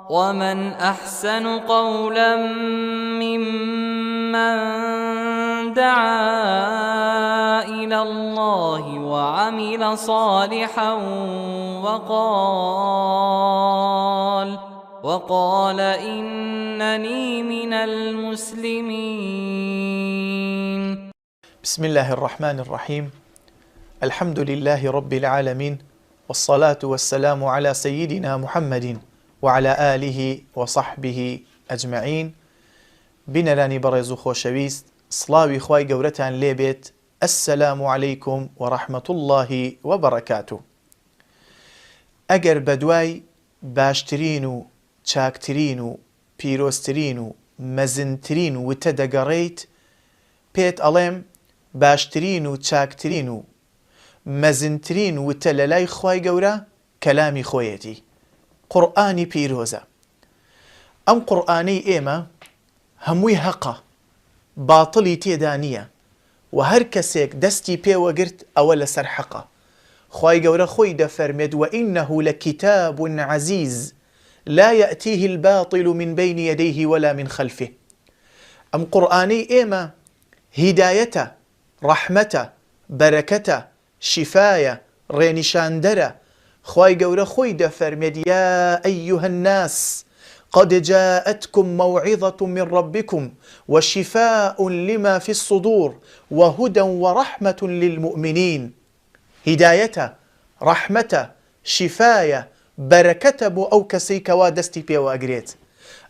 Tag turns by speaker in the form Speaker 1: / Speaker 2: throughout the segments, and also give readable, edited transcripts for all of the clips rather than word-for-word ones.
Speaker 1: ومن أحسن قولا ممن دعا إلى الله وعمل صالحا وقال إنني من المسلمين.
Speaker 2: بسم الله الرحمن الرحيم. الحمد لله رب العالمين، والصلاة والسلام على سيدنا محمد وعلى آله وصحبه أجمعين. بنراني برزو خوشويست، صلاوي خواي قورتان ليبيت. السلام عليكم ورحمة الله وبركاته. أجر بدواي باشترينو چاکترینو پیرۆستترین مەزنترین وتە دەگەڕێیت، پێت ئەڵێم باشترین و چاکترین و مەزنترین وتە لە لای خوای گەورە کەلامی خۆیەتی، قورئانی پیرۆزە. ئەم قورئانەی ئێمە هەمووی هەقە، باتڵی تێدا نییە، و هەر کەسێک دەستی پێوەگرت ئەوە لەسەر حەقە. خوای گەورە خۆی دەفەرمێت وإنه لكتاب عزيز لا يأتيه الباطل من بين يديه ولا من خلفه. أم قرآني إيما هداية رحمة بركة شفاية رينشاندرة. خواي قورا خوي دفرمد يا أيها الناس قد جاءتكم موعظة من ربكم وشفاء لما في الصدور وهدى ورحمة للمؤمنين. هداية رحمة شفاية بركة بو أو كسي كوا دستي بيو أجريت.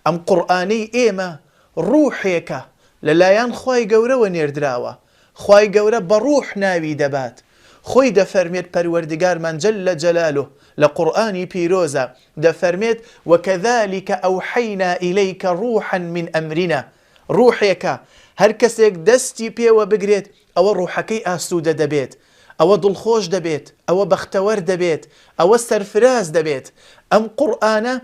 Speaker 2: أم قرآني إيما روحيك للايان خواي قورا ونيردراوا، خواي قورا بروح ناوي دبات. خوي دفرميت پروردگار من جل جلاله لقرآني بيروزا دفرميت وكذلك أوحينا إليك روحا من أمرنا. روحيك هر كسيك دستي بيو بقريت أو روحكي آسودة دبيت، ئەوە دڵخۆش دەبێت، ئەوە بەختەوەر دەبێت، ئەوە سەرفراز دەبێت. ئەم قورئانە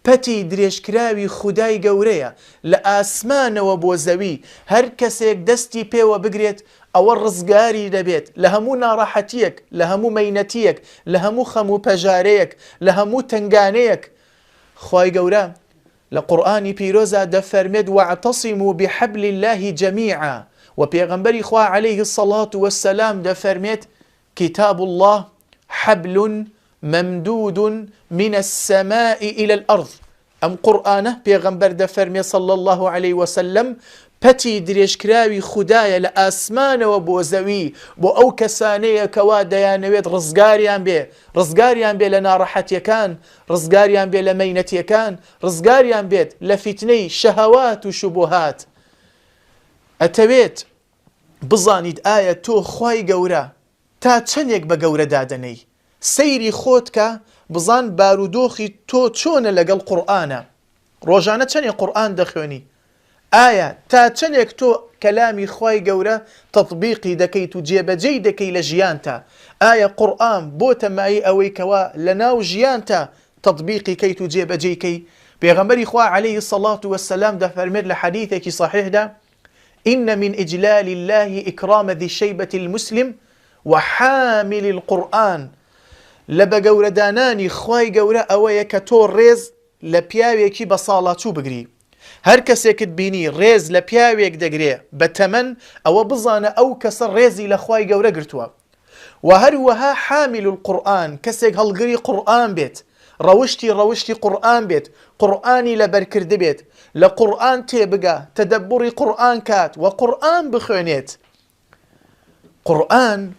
Speaker 2: پەتی درێژکراوی خودای گەورەیە لە ئاسمانەوە بۆ زەوی. هەر کەسێک دەستی پێوە بگرێت ئەوە ڕزگاری دەبێت لە هەموو ناڕەحەتیەک، لە هەموو مەینەتیەک، لە هەموو خەم و پەژارەیەک، لە هەموو تنگانەیەک. خوای گەورە لە قورئانی پیرۆزا دەفەرمێت واعتصموا بحبل الله جميعا. وبيغمبري خوا عليه الصلاة والسلام دفرميت كتاب الله حبل ممدود من السماء إلى الأرض. أم قرآنه بيغمبر دفرميت صلى الله عليه وسلم پەتی درێژکراوی خودایە لە ئاسمانەوە بۆ زەوی بۆ ئەو کەسانەیە کەوا دەیانەوێت ڕزگاریان بێ لە ناڕەحەتیەکان، ڕزگاریان بێ لە مەینەتیەکان، ڕزگاریان بێت لە فیتنەی شەهەوات و شوبهات. ئەتەوێت بزانیت ئایا تۆ خوای گەورە تا چەندێک بە گەورە دادەنەی؟ سەیری خۆت کە بزان بارودۆخی تۆ چۆنە لەگەڵ قورئانە. ڕۆژانە چەندێک قورئان دەخوێنی؟ ئایا تا چەندێک تۆ کەلامی خوای گەورە تەطبیقی دەکەیت و جێبەجێی دەکەی لە ژیانتە؟ ئایا قورئان بۆتە مای ئەوەی کەوا لە ناو ژیانتە تەطبیقی کەیت و جێبەجێی کەی؟ پێغەمبەری خوا عليه الصلاة والسلام دەفەرمێت لە حەدیثێکی صحیحدا إن من إجلال الله إكرام ذي الشيبة المسلم وحامل القرآن. لبقور داناني خواي قورا أويا كتور ريز لبياويكي بصالاتو بقري. هر كسيكت بيني ريز لبياويك دقري بتمن أو بزانا أو كسر ريزي لخواي قورا قرتوا. وهروها حامل القرآن كسيك هالقري قرآن بيت، روشتي قرآن بيت، قرآني لبركرد بيت، لقرآن تيبقى تدبري قرآن كات وقرآن بخوانيت. قرآن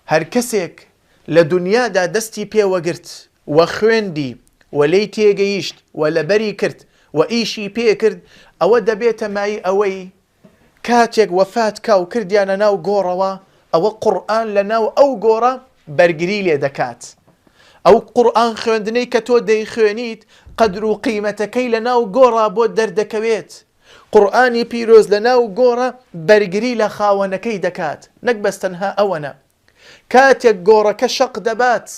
Speaker 2: هر كسيك لدنيا دا دستي بيه وقرت وخواندي ولي تيجيشت ولا بري كرت وإيشي بيه كرد أو دبيت معي أوي كاتيك وفات كاو كرديانا ناو قوروا أو قرآن لناو أو قورا برقريلي دكات. أو قرآن خوندني كتو دي خوانيت قدر قيمتكي لناو قورا بود دردكويت. قرآني بيروز لناو قورا برقري لخاونكي دكات. نقبس تنها أونا كاتيك قورا كشق دبات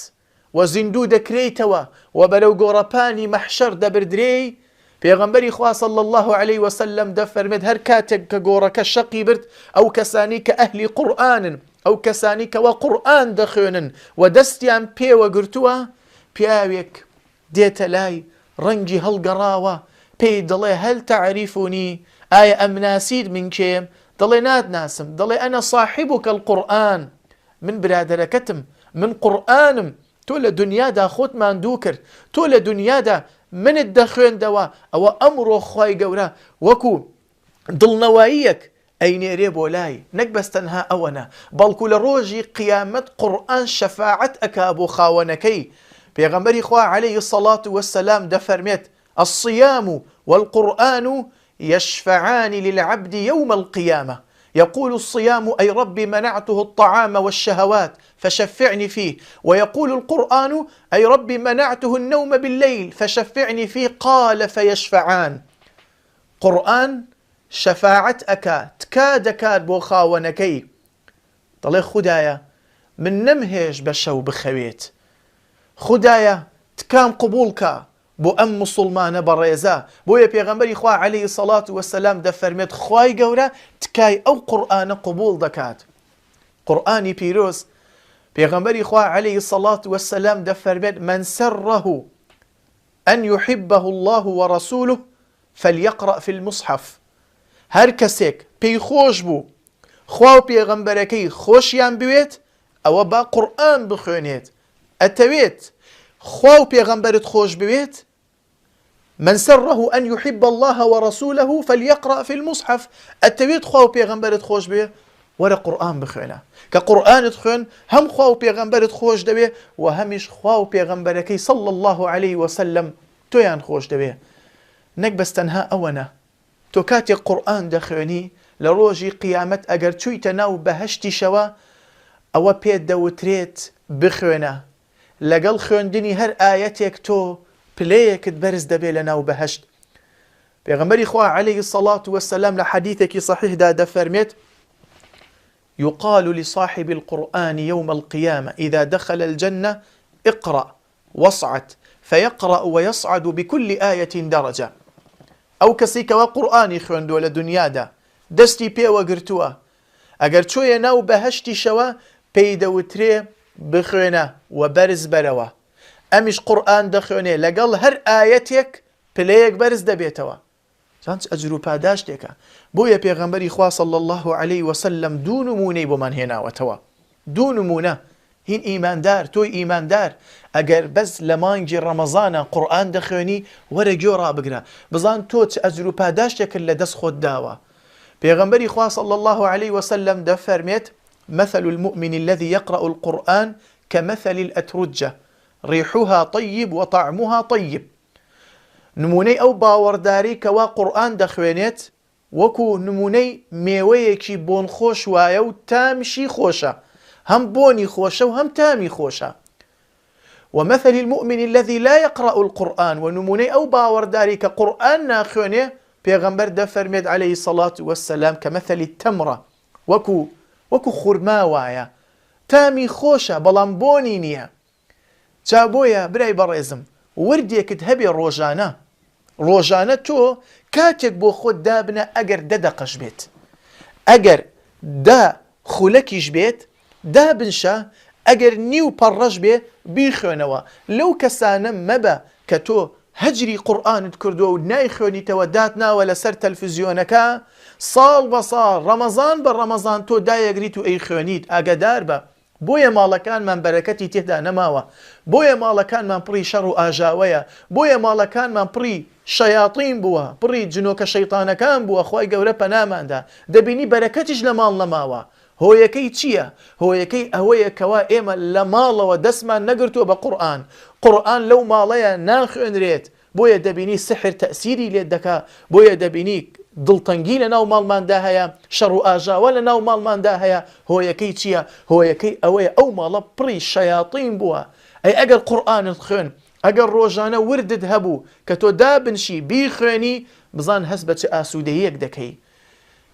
Speaker 2: وزندو دكريتوا وبلو قورا باني محشر دبردري. پیغمبری خوا صلی الله علیه وسلم دفرمد هر کاتێک کە گۆڕەکە شەقی برد ئەو کەسانی کە ئەهلی قورئانن، ئەو کەسانی کەوا قورئان دەخوێنن و دەستیان پێوە گرتووە، پیاوێک دێتە لای ڕەنگی هەڵگەڕاوە پێی دەڵێ هەل تعریفونی ئایا ئەم ناسید من کێم دەڵێ ناتناسم دەڵێ ئەنە صاحبك القورئان من برادەرەکەتم من قورئانم تۆ لە دنیادا خۆتمان دوو کرد تۆ لە دنیادا منت دەخوێندەوە ئەوە ئەمڕۆ خوای گەورە وەکو دڵنەواییەک ئەینێرێ بۆ لای نەک بەس تەنها ئەوەنە بەڵکو لە ڕۆژی قیامەت قورئان شەفاعەت ئەکا بۆ خاوەنەکەی پێغەمبەری خوا عەلەیهی الصەڵاة وەسسەلام دەفەرمێت الصيام والقرآن يشفعان للعبد يوم القيامة يقول الصيام أي ربي منعته الطعام والشهوات فشفعني فيه ويقول القرآن أي ربي منعته النوم بالليل فشفعني فيه قال فيشفعان قرآن شفاعت أكا تكاد كاد بو خاونكي طلع خدايا من نمهج بشو بخويت خدايا تكام قبولك بۆ ئەم مسلمانە بەڕێزە بۆیە پێغەمبەری خوا عەلەیهی الصەڵاة وەسسەلام دەفەرمێت خوای گەورە تکای ئەو قورئانە قبول دەکات قورئانی پیرۆز پێغەمبەری خوا عەلەیهی الصەڵاة وەسسەلام دەفەرمێت من سره أن يحبه الله ورسوله فليقرأ في المصحف هەر کەسێک پێی خۆش بوو خوا و پێغەمبەرەکەی خۆشیان بوێت ئەوە با قورئان بخوێنێت ئەتەوێت خوا و پێغەمبەرت خۆش بوێت من سره أن يحب الله ورسوله فليقرأ في المصحف ئەتەوێت خوا و پێغەمبەرت خۆش بوێ وەرە قورئان بخوێنە کە قورئانت خوێن هەم خوا و پێغەمبەرت خۆش دەوێ و هەمیش خوا و پێغەمبەرەکەی صلى الله عليه وسلم تۆیان خۆش دەوێ نەک بەس تەنها ئەوەنە تۆ کاتێک قورئان دەخوێنی لە ڕۆژی قیامەت ئەگەر چوویتە ناو بەهەشتیشەوە ئەوە پێت دەوترێت بخوێنە لەگەڵ خوێندنی هەر ئایەتێک تۆ پلەیەکت بەرز دەبێ لە ناو بەهەشت پێغەمبەری خوا عەلەیهی الصەڵاة وەسسەلام لە حەدیثێکی صەحیحدا دەفەرمێت يقال لصاحب القرآن يوم القيامة إذا دخل الجنة اقرأ واصعد فيقرأ ويصعد بكل آية درجة أو كسيك وقرآني خوندو لدنيا دا دستي بي وقرتوا أقر چوية ناو بهشتي شوا بيدوتري بخوينة وبرز بروا أمش قرآن دخوينة لقل هر آياتك بليك برز دبيتوا جانش أجرو پاداش ديكا بويا پیغمبري خواه صلى الله عليه وسلم دو نموني بمن هنا وتوا دو نمونه هين إيمان دار توي إيمان دار أجر بس لمانجي رمضان قرآن دخويني ورا جورا بقرا بزان توت أجرو پاداش ديكا لدس خود داوا پیغمبري خواه صلى الله عليه وسلم دفرميت مثل المؤمن الذي يقرأ القرآن كمثل الأترجة ريحها طيب وطعمها طيب نمونەی ئەو باوەڕداری کەوا قورئان دەخوێنێت وەکو نمونەی مێوەیەکی بۆن خۆش وایە و تامیشی خۆشە هەم بۆنی خۆشە و هەم تامی خۆشە ومثل المؤمن الذي لا يقرأ القرآن ونمونەی ئەو باوەڕداری کە قورئان ناخوێنێ پێغەمبەر دەفەرمێت عەلەیهی الصەڵاة وەسسەلام كمثل التمرة وەکو خورما وایە تامی خۆشە بەڵام بۆنی نییە جا بۆیە برای بەڕێزم وردێکت هەبێ ڕۆژانە تۆ کاتێک بۆ خۆت دابنە ئەگەر دەدەقەش بێت ئەگەر دا خولەکیش بێت دابنشە ئەگەر نیو پەڕەش بێ بیخوێنەوە لەو کەسانە مەبە کە تۆ هەجری قورئانت کردووە و نایخوێنیتەوە دات ناوە لەسەر تەلڤیزیۆنەکە ساڵ بە ساڵ ڕەمەزان بە ڕەمەزان تۆ دایەگریت و ئەی خوێنیت ئاگادار بە بۆیە ماڵەکانمان بەرەکەتی تێدا نەماوە بۆیە ماڵەکانمان پڕی شەڕ و ئاژاوەیە بۆیە ماڵەکانمان پڕی شەیاطین بووە پڕی جنۆکە شەیطانەکان بووە خوای گەورە پەناماندا دەبینی بەرەکەتیش لە ماڵ نەماوە هۆیەکەی چییە؟ هۆیەکەی ئەوەیە کەوا ئێمە لە ماڵەوە دەستمان نەگرتووە بە قورئان لەو ماڵەیە ناخوێنرێت بۆیە دەبینی سحر تەئسیری لێت دەکا بۆیە دەبینی دڵتەنگی لە ناو ماڵماندا هەیە شەڕ و ئاژاوە لە ناو ماڵماندا هەیە هۆیەکەی چییە؟ هۆیەکەی ئەوەیە ئەو ماڵە پڕی شەیاطین بووە ئەی ئەگەر قورئانت خوێن ئەگەر ڕۆژانە وردت هەبوو کە تۆ دابنشی بیخوێنی بزان هەست بە چ ئاسوودەیەک دەکەی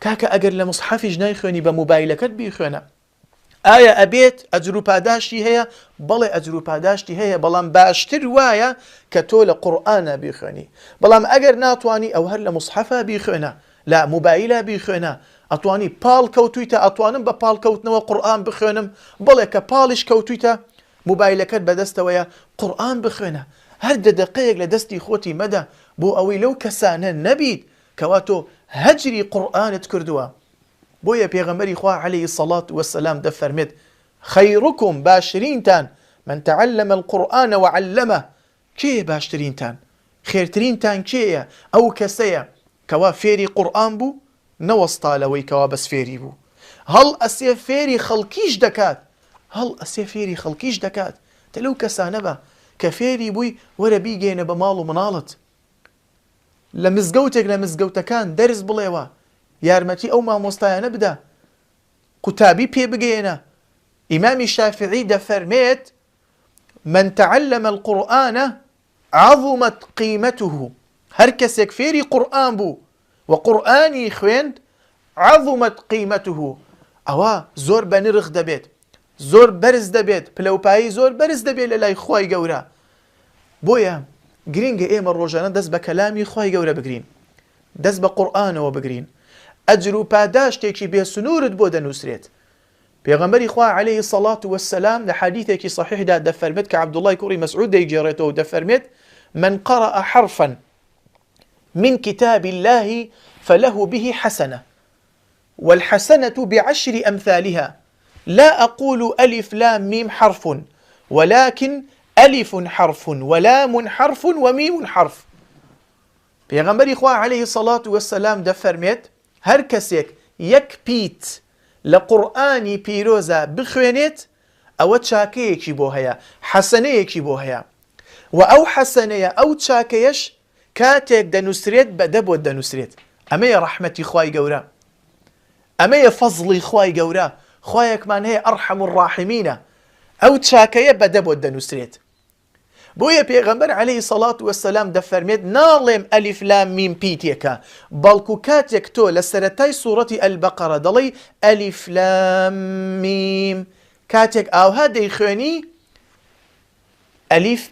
Speaker 2: کاکە ئەگەر لە مصحەفیش نایخوێنی بە موبایلەکەت بیخوێنە ئایا ئەبێت ئەجر و پاداشتی هەیە؟ بەڵێ ئەجر و پاداشتی هەیە بەڵام باشتر وایە کە تۆ لە قورئانە بیخوێنی بەڵام ئەگەر ناتوانی ئەو هەر لە مصحەفە بیخوێنە لە موبایلە بیخوێنە ئەتوانی پاڵ کەوتویتە ئەتوانم بە پاڵ کەوتنەوە قورئان بخوێنم بڵێ کە پاڵیش کەوتویتە موبایلەکەت بەدەستەوەیە قورئان بخوێنە هەر دەدەقەیەک لە دەستی خۆتی مەدە بۆ ئەوەی لەو کەسانە نەبیت کەوا تۆ هەجری قورئانت کردووە. بۆیە پێغەمبەری خوا عەلەیهی سەڵات وەسەلام دەفەرمێت خەیڕوکم باشترینتان من تعلم القورئان وعلمه. کێیە باشترینتان؟ خێرترینتان کێیە؟ ئەو کەسەیە کەوا فێری قورئان بوو نەوەستالەوەی کەوا بەس فێری بوو، هەڵ ئەسێ فێری خەڵکیش دەکات، هەڵ ئەسێ فێری خەڵکیش دەکات. تە لەو کەسانە بە کە فێری بووی وەرە بیگەێنە بە ماڵ و مناڵت، لە مزگەوتێک لە مزگەوتەکان دەرس بڵێوە، یارمەتی ئەو مامۆستایانە بدە، قوتابی پێ بگەێنە. ئیمامی شافعی دەفەرمێت من تعلم القورئان عظمت قيمته. هەر کەسێک فێری قورئان بوو و قورئانی خوێند عظمت قيمته، ئەوە زۆر بە نرخ دەبێت، زۆر بەرز دەبێت، پلەپایی زۆر بەرز دەبێت لە لای خوای گەورە. بۆیە گرنگە ئێمە ڕۆژانە دەست بە کەلامی خوای گەورە بگرین، دەست بە قورئانەوە بگرین. ئەجر و پاداشتێکی بێسنوورت بۆ دەنووسرێت. پێغەمبەری خوا عەلەیهی سەڵات وەسەلام لە حەدیثێکی صحیحدا دەفەرمێت کە عەبدوڵڵای کوڕی مەسعود دەیگێڕێتەوە و دەفەرمێت من قرأ حرفا من كتاب الله فله به حسنة والحسنة بعشر أمثالها لا أقول ألف لام ميم حرف ولكن ألف حرف ولام حرف وميم حرف. پێغەمبەری خوا عەلەیهی سەڵات وەسەلام دەفەرمێت هەر کەسێک یەک پیت لە قورئانی پیرۆزە بخوێنێت ئەوە چاکەیەکی بۆ هەیە، حەسەنەیەکی بۆ هەیە، و ئەو حەسەنەیە ئەو چاکەیەش کاتێک دەنووسرێت بەدە بۆ دەنووسرێت. ئەمەیە ڕەحمەتی خوای گەورە، ئەمەیە فەزڵی خوای گەورە. خوایەکمان هەیە ئەرحەم الراحمینە، ئەو چاکەیە بەدە بۆ دەنووسرێت. بۆیە پێغەمبەر عەلەیهی سەڵات وەسەلام دەفەرمێت ناڵێم ئەلیف لام میم پیتێکە، بەڵکو کاتێک تۆ لە سەرەتای سوورەتی ئەلبەقەرە دەڵێی ئەلیف لام میم، کاتێک ئاوها دەیخوێنی ئەلیف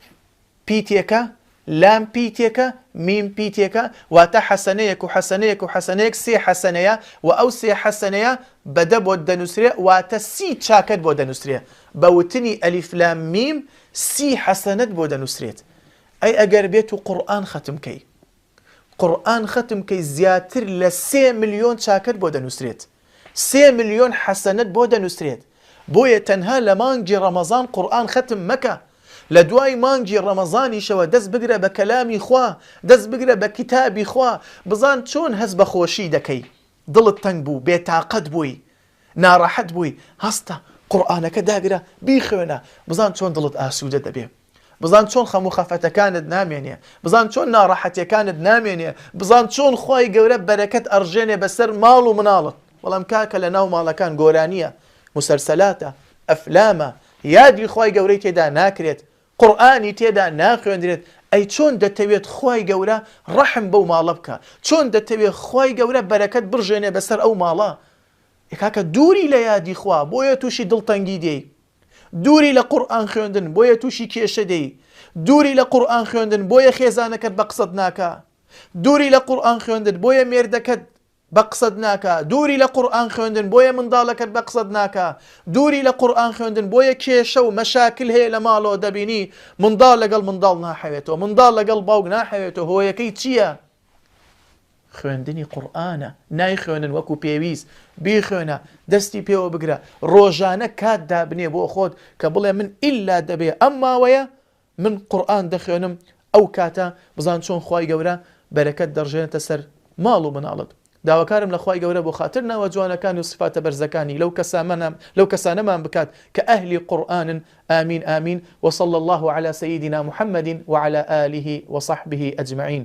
Speaker 2: پیتێکە، لام پیتێکە، میم پیتێکە، واتە حەسەنەیەک و حەسەنەیەک و حەسەنەیەک سێ حەسەنەیە، و ئەو سێ حەسەنەیە بەدە بۆ دەنووسرێ، واتە سی چاکەت بۆ دەنووسرێ. بە وتنی ئەلیف لام میم سی حەسەنەت بۆ دەنووسرێت. ئەی ئەگەر بێت و قورئان ختمکەی، قورئان ختمکەی زیاتر لە 3 ملیۆن چاکەت بۆ دەنووسرێت، 3 ملیۆن حەسەنەت بۆ دەنووسرێت. بۆیە تەنها لە مانگی ڕەمەزان قورئان ختم مەکە، لە دوای مانگی ڕەمەزانیشەوە دەست بگرە بە کەلامی خوا، دەست بگرە بە کتابی خوا، بزان چۆن هەست بە خۆشی دەکەی، دڵت تەنگ بوو، بێتاقەت بووی، ناڕەحەت بووی، هەستە قورئانەکە داگرە بیخوێنە، بزان چۆن دڵت ئاسوودە دەبێ، بزان چۆن خەم و خەفەتەکانت نامێنێ، بزان چۆن ناڕەحەتیەکانت نامێنێ، بزان چۆن خوای گەورە بەرەکەت ئەڕژێنێ بەسەر ماڵ و مناڵت. بەڵام کاکە لە ناو ماڵەکان گۆرانیە، مسەلسەلاتە، ئەفلامە، یادی خوای گەورەی تێدا ناکرێت، قورئانی تێدا ناخوێندرێت. ئەی چۆن دەتەوێت خوای گەورە ڕەحم بەو ماڵە بکە، چۆن دەتەوێت خوای گەورە بەرەکەت بڕژێنێ بەسەر ئەو ماڵە. کاکە دووری لە یادی خوا بۆیە تووشی دڵتەنگی دێی، دووری لە قورئان خوێندن بۆیە تووشی کێشە دێی، دووری لە قورئان خوێندن بۆیە خێزانەکەت بە قسەت ناکا، دووری لە قورئان خوێندن بۆیە مێردەکەت بە قسەت ناکا، دووری لە قورئان خوێندن بۆیە منداڵەکەت بە قسەت ناکا، دووری لە قورئان خوێندن بۆیە کێشە و مەشاکل هەیە لە ماڵەوە دەبینی منداڵ لەگەڵ منداڵ ناحەوێتەوە، منداڵ لەگەڵ باوک ناحەوێتەوە. هۆیەکەی چییە؟ خوێندنی قورئانە. نایخوێنن وەکو پێویست، بیخوێنە، دەستی پێوە بگرە، ڕۆژانە کات دابنێ بۆ خۆت کە بڵێ من ئیلا دەبێ ئەم ماوەیە من قورئان دەخوێنم. ئەو کاتە بزان چۆن خوای گەورە بەرەکەت دەڕژێنێتە سەر ماڵ و مناڵت. داواکارم لە خوای گەورە بۆ خاتر ناوە جوانەکانی و سفاتە بەرزەکانی لەو کەسانەمان بکات کە ئەهلی قورئانن. ئامین ئامین. وصلى الله على سيدنا محمد وعلى آله وصحبه أجمعين.